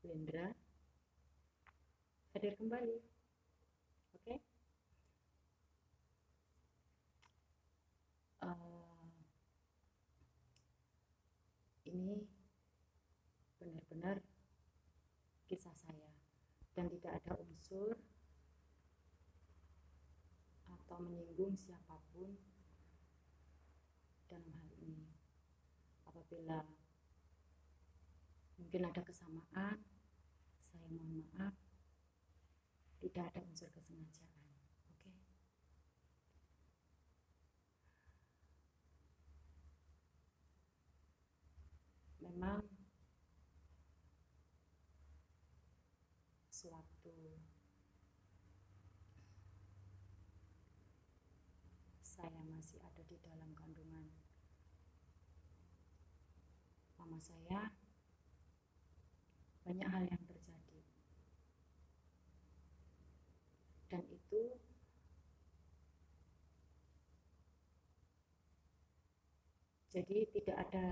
Lindra hadir kembali. Oke. Ini benar-benar kisah saya dan tidak ada unsur atau menyinggung siapapun dalam hal ini. Apabila mungkin ada kesamaan, saya mohon maaf. Tidak ada unsur kesengajaan. Oke. Memang sewaktu saya masih ada di dalam kandungan mama saya, banyak hal yang terjadi, dan itu jadi tidak ada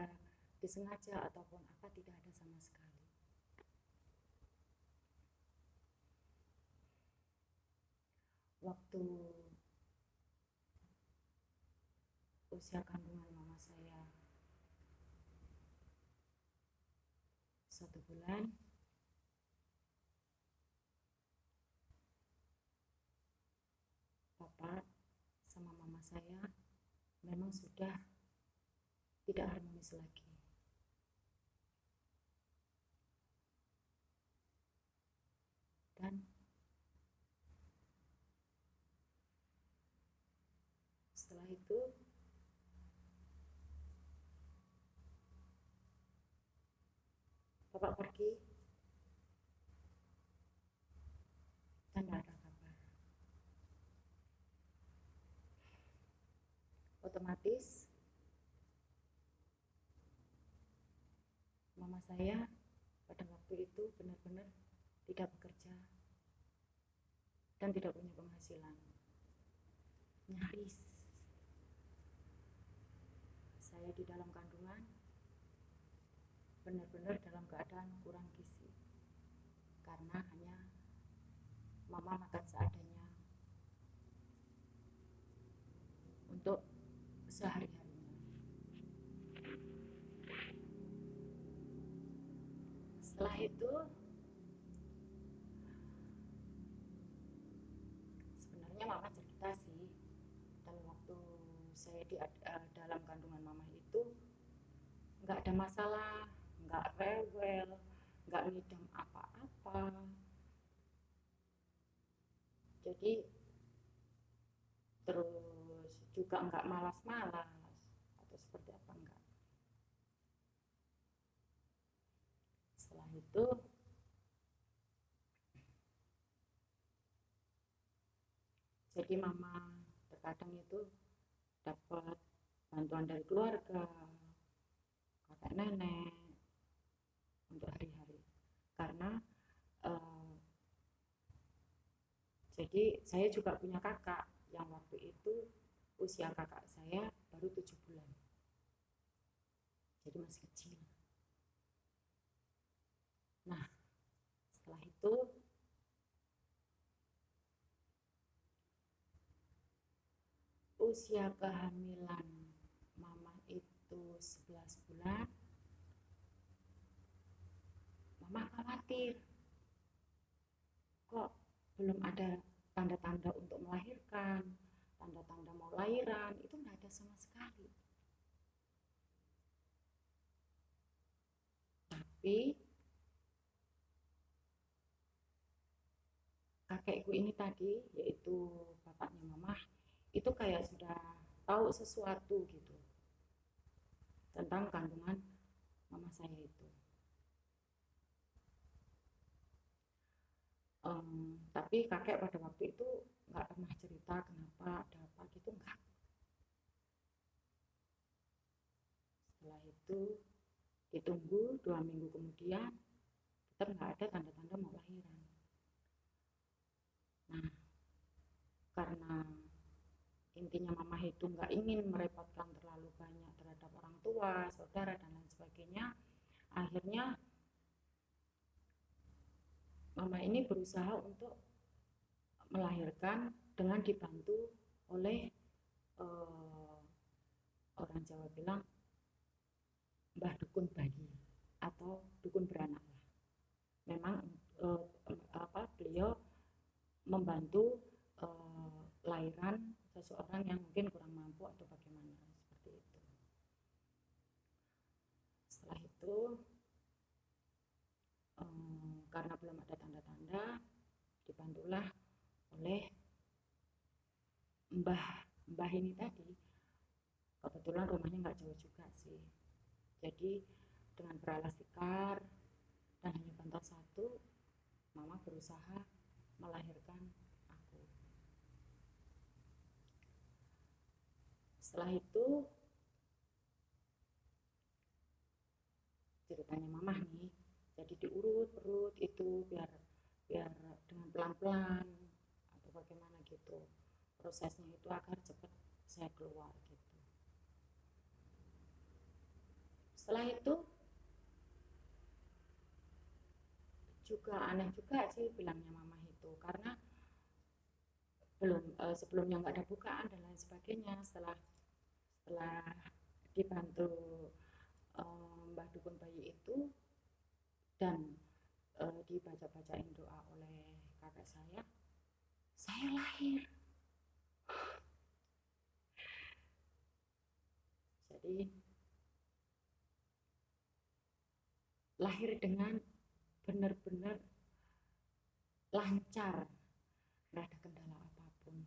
disengaja ataupun apa, tidak ada sama sekali. Waktu usia kandungan mama saya 1 bulan, papa sama mama saya memang sudah tidak harmonis lagi. Dan setelah itu bapak pergi dan tidak ada kabar. Otomatis mama saya pada waktu itu benar-benar tidak bekerja dan tidak punya penghasilan. Nyaris saya di dalam kandungan benar-benar dalam keadaan kurang gizi, karena hanya mama makan seadanya untuk sehari-harinya. Setelah itu sebenarnya mama cerita sih, dan waktu saya di dalam kandungan mama itu nggak ada masalah, nggak rewel, nggak ngidam apa-apa. Jadi terus juga nggak malas-malas atau seperti apa, enggak. Setelah itu jadi mama terkadang itu dapat bantuan dari keluarga, kakek nenek untuk hari-hari, karena jadi saya juga punya kakak yang waktu itu usia kakak saya baru 7 bulan, jadi masih kecil. Nah, setelah itu usia kehamilan mama itu 11 bulan, mama khawatir kok belum ada tanda-tanda untuk melahirkan, tanda-tanda mau lahiran, itu nggak ada sama sekali. Tapi kakekku ini tadi, yaitu bapaknya mama, itu kayak sudah tahu sesuatu gitu tentang kandungan mama saya itu. Tapi kakek pada waktu itu nggak pernah cerita kenapa, ada apa gitu, nggak. Setelah itu ditunggu 2 minggu kemudian, tetap nggak ada tanda-tanda mau lahiran. Nah, karena intinya mama itu nggak ingin merepotkan terlalu banyak terhadap orang tua, saudara, dan lain sebagainya, akhirnya mama ini berusaha untuk melahirkan dengan dibantu oleh orang Jawa bilang mbah dukun bayi atau dukun beranak. Memang beliau membantu lahiran seseorang yang mungkin kurang mampu atau bagaimana, seperti itu. Setelah itu karena belum ada tanda-tanda, dibantulah oleh mbah ini tadi. Kebetulan rumahnya nggak jauh juga sih, jadi dengan beralas tikar dan hanya bantal satu, mama berusaha melahirkan aku. Setelah itu ceritanya mama nih, jadi diurut perut itu biar dengan pelan-pelan atau bagaimana gitu prosesnya itu agar cepat saya keluar gitu. Setelah itu juga aneh juga sih bilangnya mama itu, karena sebelumnya nggak ada bukaan dan lain sebagainya. Setelah dibantu mbah dukun bayi itu dan dibaca-bacain doa oleh kakak saya lahir. Jadi lahir dengan benar-benar lancar, nggak ada kendala apapun.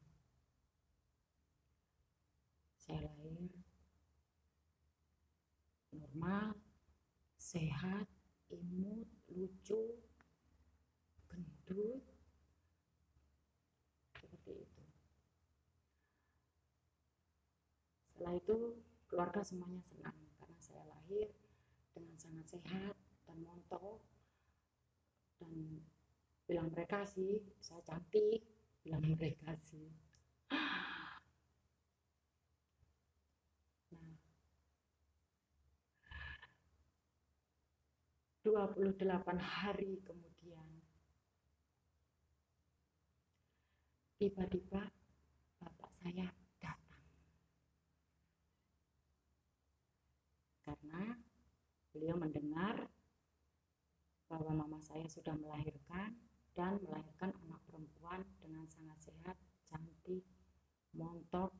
Saya lahir normal, sehat, imut, lucu, gendut, seperti itu. Setelah itu keluarga semuanya senang karena saya lahir dengan sangat sehat dan montok, dan bilang mereka sih saya cantik, bilang mereka sih. Nah, 28 hari kemudian tiba-tiba bapak saya datang karena beliau mendengar bahwa mama saya sudah melahirkan dan melahirkan anak perempuan dengan sangat sehat, cantik, montok,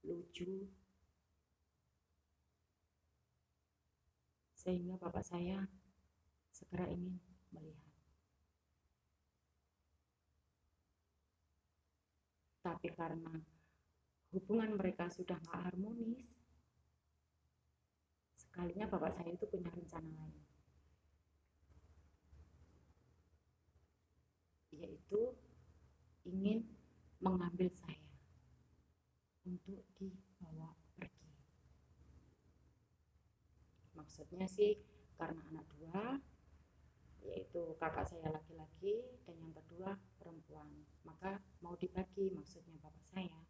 lucu, sehingga bapak saya segera ingin melihat. Tapi karena hubungan mereka sudah gak harmonis, sekalinya bapak saya itu punya rencana lain, yaitu ingin mengambil saya untuk dibawa pergi. Maksudnya sih karena anak dua, yaitu kakak saya laki-laki dan yang kedua perempuan, maka mau dibagi maksudnya bapak saya.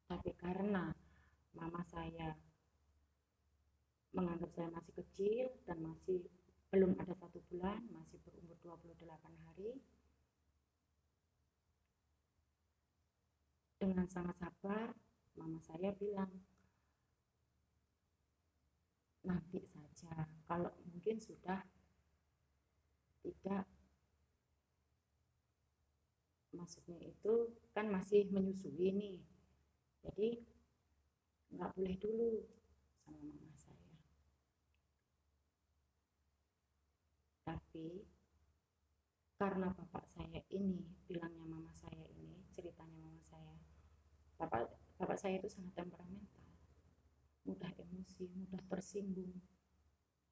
Tapi karena mama saya menganggap saya masih kecil dan masih belum ada 1 bulan, masih berumur 28 hari, dengan sangat sabar mama saya bilang, nanti saja, kalau mungkin sudah tidak, maksudnya itu kan masih menyusui nih, jadi nggak boleh dulu sama mama saya. Tapi karena bapak saya ini, bilangnya mama saya ini, ceritanya mama saya, bapak saya itu sangat temperamental, mudah emosi, mudah tersinggung,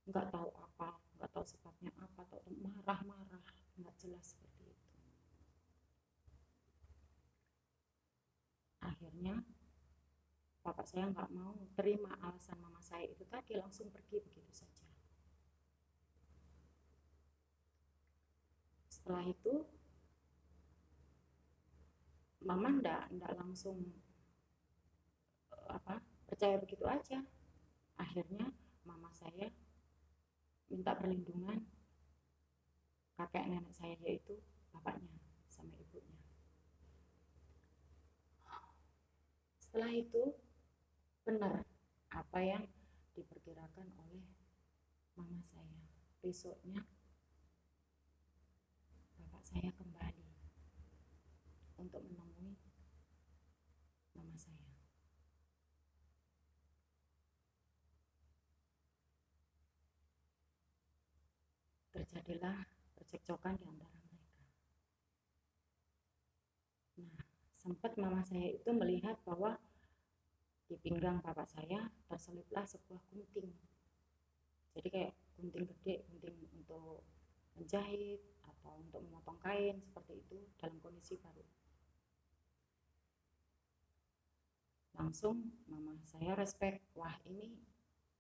nggak tahu apa, nggak tahu sebabnya apa, atau marah-marah, nggak jelas seperti itu. Akhirnya bapak saya nggak mau terima alasan mama saya itu tadi, langsung pergi begitu saja. Setelah itu mama ndak langsung percaya begitu aja. Akhirnya mama saya minta perlindungan kakek nenek saya, yaitu bapaknya sama ibunya. Setelah itu benar apa yang diperkirakan oleh mama saya. Besoknya bapak saya kembali untuk menemui mama saya. Terjadilah percekcokan di antara mereka. Nah, sempat mama saya itu melihat bahwa di pinggang bapak saya terseliplah sebuah gunting. Jadi kayak gunting gede, gunting untuk menjahit atau untuk memotong kain, seperti itu, dalam kondisi baru. Langsung mama saya respect, wah ini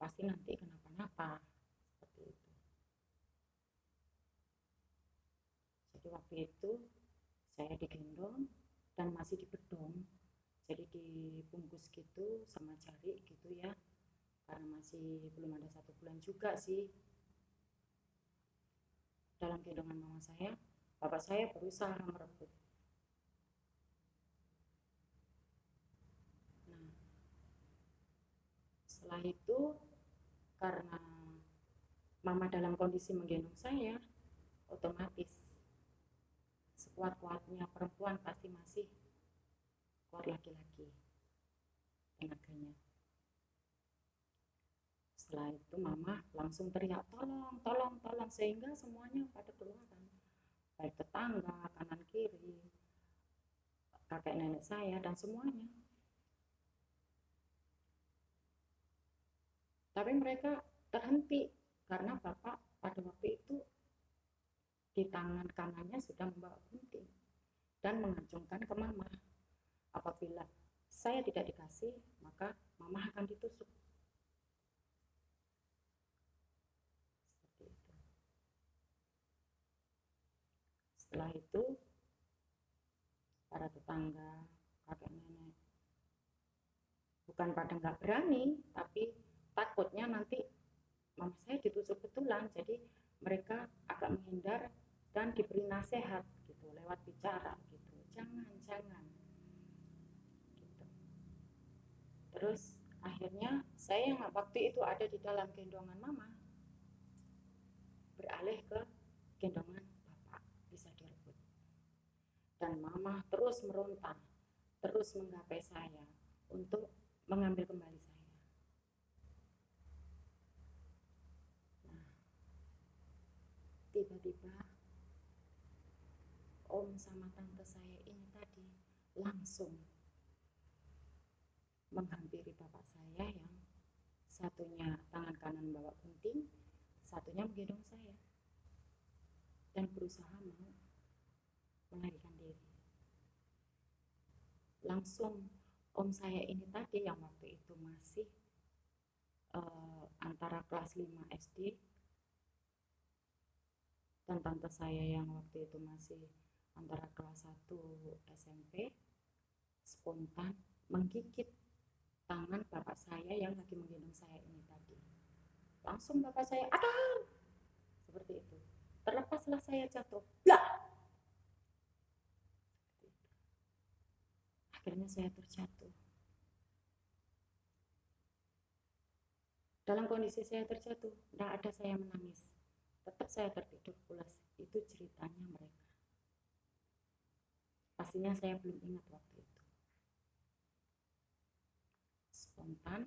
pasti nanti kenapa-napa, seperti itu. Jadi waktu itu saya digendong dan masih dibedong, jadi dibungkus gitu sama jari gitu ya, karena masih belum ada 1 bulan juga sih. Dalam gendongan mama saya, bapak saya berusaha merebut. Nah, setelah itu karena mama dalam kondisi menggendong saya, otomatis sekuat-kuatnya perempuan pasti masih kuat laki-laki tenaganya. Setelah itu mama langsung teriak, tolong, tolong, tolong, sehingga semuanya pada keluaran, baik tetangga, kanan kiri, kakek nenek saya, dan semuanya. Tapi mereka terhenti karena bapak pada waktu itu di tangan kanannya sudah membawa gunting dan mengacungkan ke mama. Apabila saya tidak dikasih, maka mama akan ditusuk. Seperti itu. Setelah itu para tetangga, kakek nenek, bukan pada nggak berani, tapi takutnya nanti mama saya ditusuk betulan, jadi mereka agak menghindar dan diberi nasihat gitu lewat bicara gitu, jangan gitu. Terus akhirnya saya yang waktu itu ada di dalam gendongan mama beralih ke gendongan bapak, bisa direbut. Dan mama terus meronta, terus menggapai saya untuk mengambil kembali saya. Nah, tiba-tiba om sama tante saya ini tadi langsung menghampiri bapak saya yang satunya tangan kanan bawa gunting, satunya menggendong saya dan berusaha mau melarikan diri. Langsung om saya ini tadi yang waktu itu masih antara kelas 5 SD dan tante saya yang waktu itu masih antara kelas 1 SMP spontan menggigit tangan bapak saya yang lagi menggendong saya ini tadi. Langsung bapak saya, aduh, seperti itu. Terlepaslah saya jatuh. Blah! Akhirnya saya terjatuh. Dalam kondisi saya terjatuh, tidak ada saya menangis. Tetap saya tertidur pulas. Itu ceritanya mereka. Pastinya saya belum ingat waktu itu. Spontan.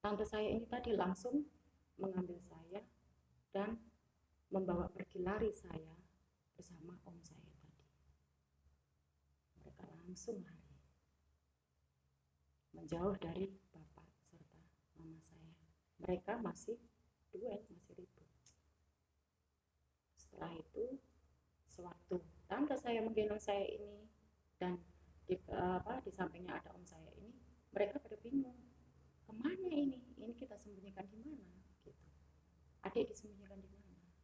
Tante saya ini tadi langsung mengambil saya dan membawa pergi lari saya bersama om saya tadi. Mereka langsung lari, menjauh dari bapak serta mama saya. Mereka masih duel, masih ribut. Setelah itu, sewaktu tante saya menggendong saya ini dan di sampingnya ada om saya ini, mereka pada bingung, kemana ini kita sembunyikan di mana gitu, adik disembunyikan di mana gitu.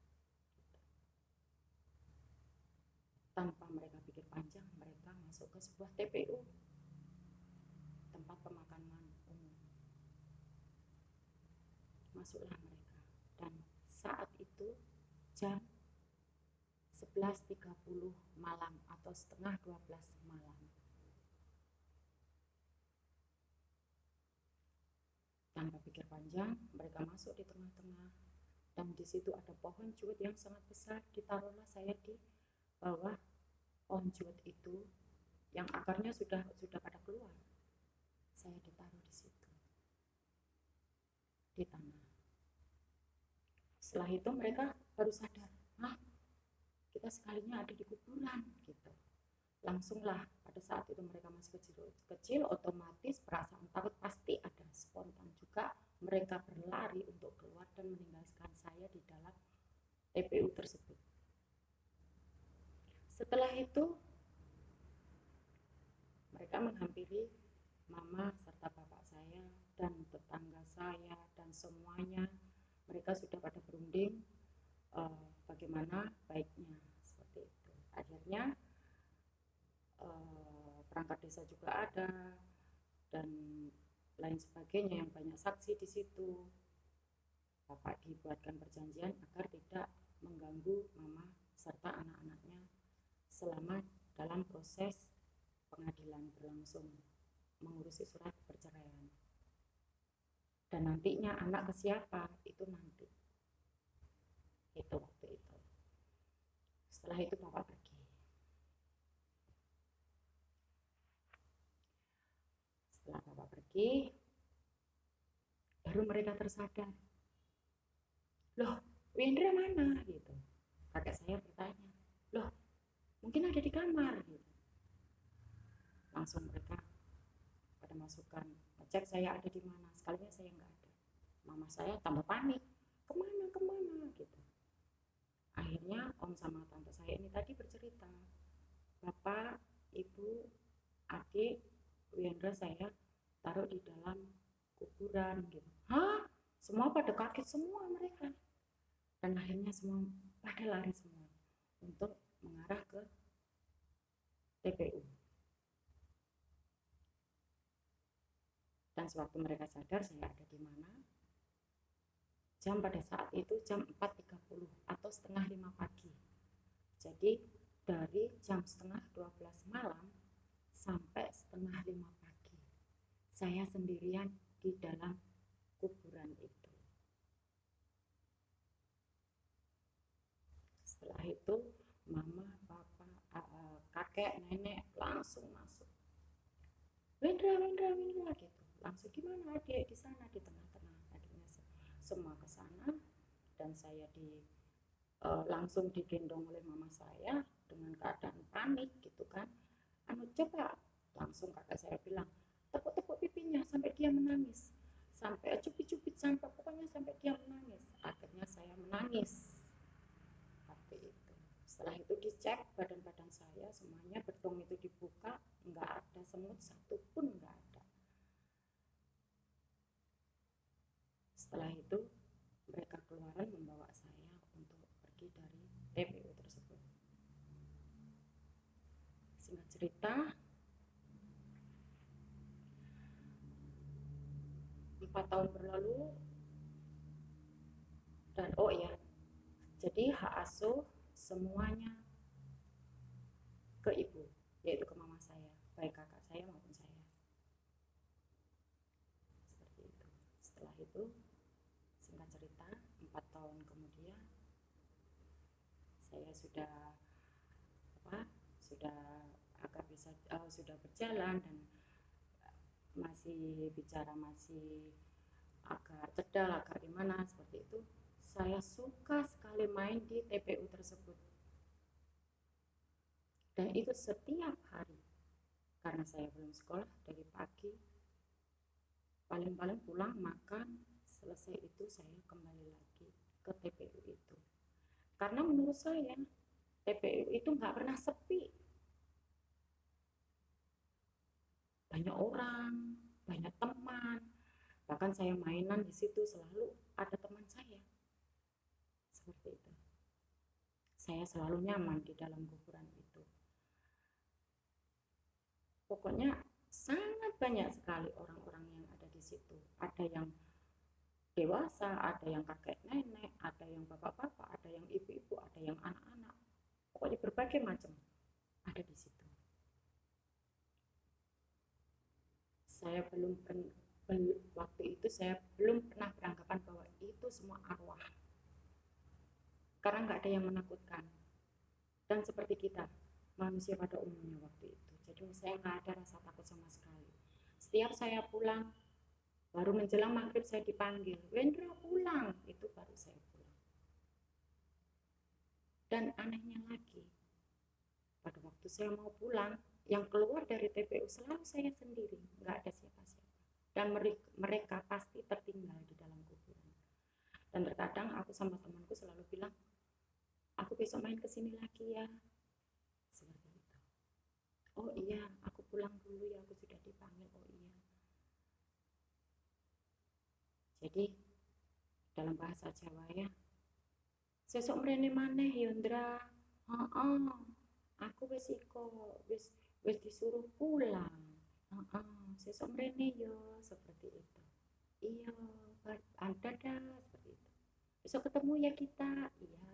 Tanpa mereka pikir panjang, mereka masuk ke sebuah TPU, tempat pemakaman umum. masuklah mereka. Dan saat itu jam 11.30 malam atau setengah 12 malam. Tanpa pikir panjang, mereka masuk di tengah-tengah, dan di situ ada pohon juwet yang sangat besar. Ditaruhlah saya di bawah pohon juwet itu, yang akarnya sudah pada keluar. Saya ditaruh di situ, di tanah. Setelah itu mereka baru sadar, kita sekalinya ada di kuburan gitu. Langsunglah pada saat itu mereka masih kecil, otomatis perasaan takut pasti ada, spontan juga mereka berlari untuk keluar dan meninggalkan saya di dalam TPU tersebut. Setelah itu mereka menghampiri mama serta bapak saya dan tetangga saya dan semuanya. Mereka sudah pada berunding bagaimana baiknya, seperti itu. Akhirnya perangkat desa juga ada dan lain sebagainya, yang banyak saksi di situ. Bapak dibuatkan perjanjian agar tidak mengganggu mama serta anak-anaknya selama dalam proses pengadilan berlangsung mengurusi surat perceraian. Dan nantinya anak ke siapa itu nanti. Itu waktu itu. Setelah itu bapak pergi. Setelah bapak pergi, baru mereka tersadar. Loh, Wendra mana? Gitu. Kakek saya bertanya. Loh, mungkin ada di kamar. Gitu. Langsung mereka pada masukkan, ngecek saya ada di mana. Sekalinya saya nggak ada. Mama saya tambah panik. Kemana? Gitu. Akhirnya om sama tante saya ini tadi bercerita, bapak, ibu, adik Wendra saya taruh di dalam kuburan gitu. Hah? Semua pada kaget semua mereka. Dan akhirnya semua pada lari semua untuk mengarah ke TPU. Dan sewaktu mereka sadar saya ada di mana, jam pada saat itu jam 4.30 atau setengah 5 pagi. Jadi dari jam setengah 12 malam sampai setengah 5 pagi saya sendirian di dalam kuburan itu. Setelah itu mama, bapak, kakek, nenek langsung masuk. Wendra gitu. Langsung gimana adik di sana di tengah-tengah. Adiknya semua ke sana dan saya langsung digendong oleh mama saya dengan keadaan panik gitu kan. Coba, langsung kakak saya bilang, tepuk-tepuk pipinya sampai dia menangis, sampai cubit-cubit sampai pokoknya sampai dia menangis. Akhirnya saya menangis waktu itu. Setelah itu dicek badan-badan saya semuanya, bedong itu dibuka, nggak ada semut satupun, nggak ada. Setelah itu mereka keluaran membawa saya untuk pergi dari TPU tersebut. Singkat cerita, 4 tahun berlalu dan jadi hak asuh semuanya ke ibu, yaitu ke mama saya, baik kakak saya maupun saya. Seperti itu. Setelah itu, singkat cerita, 4 tahun kemudian saya sudah agak bisa sudah berjalan dan masih bicara masih agak cedal, agak gimana seperti itu. Saya suka sekali main di TPU tersebut. Dan itu setiap hari. Karena saya belum sekolah dari pagi. Paling-paling pulang makan, selesai itu saya kembali lagi ke TPU itu. Karena menurut saya TPU itu nggak pernah sepi. Banyak orang, banyak teman. Bahkan saya mainan di situ selalu ada teman saya. Seperti itu. Saya selalu nyaman di dalam kuburan itu. Pokoknya sangat banyak sekali orang-orang yang ada di situ. Ada yang dewasa, ada yang kakek nenek, ada yang bapak-bapak, ada yang ibu-ibu, ada yang anak-anak, pokoknya berbagai macam ada di situ. Saya waktu itu saya belum pernah beranggapan bahwa itu semua arwah, karena nggak ada yang menakutkan. Dan seperti kita manusia pada umumnya waktu itu, jadi saya nggak ada rasa takut sama sekali. Setiap saya pulang, baru menjelang maghrib saya dipanggil, Wendra pulang, itu baru saya pulang. Dan anehnya lagi, pada waktu saya mau pulang, yang keluar dari TPU selalu saya sendiri, nggak ada siapa-siapa. Dan mereka pasti tertinggal di dalam kuburan. Dan terkadang aku sama temanku selalu bilang, aku besok main kesini lagi ya, seperti itu. Oh iya, aku pulang dulu ya, aku sudah dipanggil. Oh iya. Jadi dalam bahasa Jawa ya, sesok mrene maneh Yondra. Aku wis wis disuruh pulang. Sesok mrene yo, seperti itu. Iya, ada dah, seperti itu. Besok ketemu ya kita. Iya.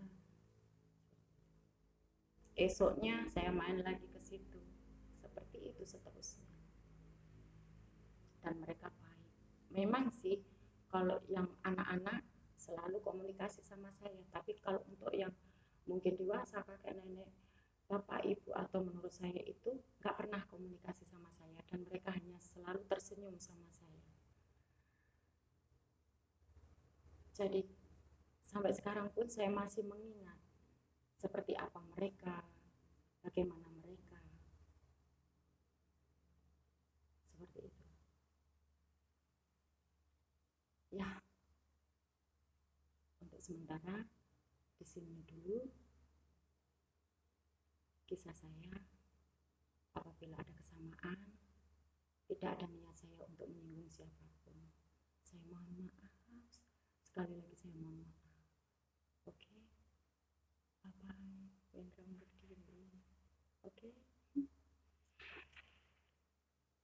Esoknya saya main lagi ke situ. Seperti itu seterusnya. Dan mereka baik. Memang sih kalau yang anak-anak selalu komunikasi sama saya, tapi kalau untuk yang mungkin dewasa, kakek nenek, bapak ibu, atau menurut saya itu nggak pernah komunikasi sama saya, dan mereka hanya selalu tersenyum sama saya. Jadi sampai sekarang pun saya masih mengingat seperti apa mereka, bagaimana mereka, seperti itu. Ya, untuk sementara di sini dulu kisah saya. Apabila ada kesamaan, tidak ada niat saya untuk menyinggung siapapun. Saya mohon maaf. Sekali lagi saya mohon maaf. Oke? Bye-bye. Wendra undur diri. Oke?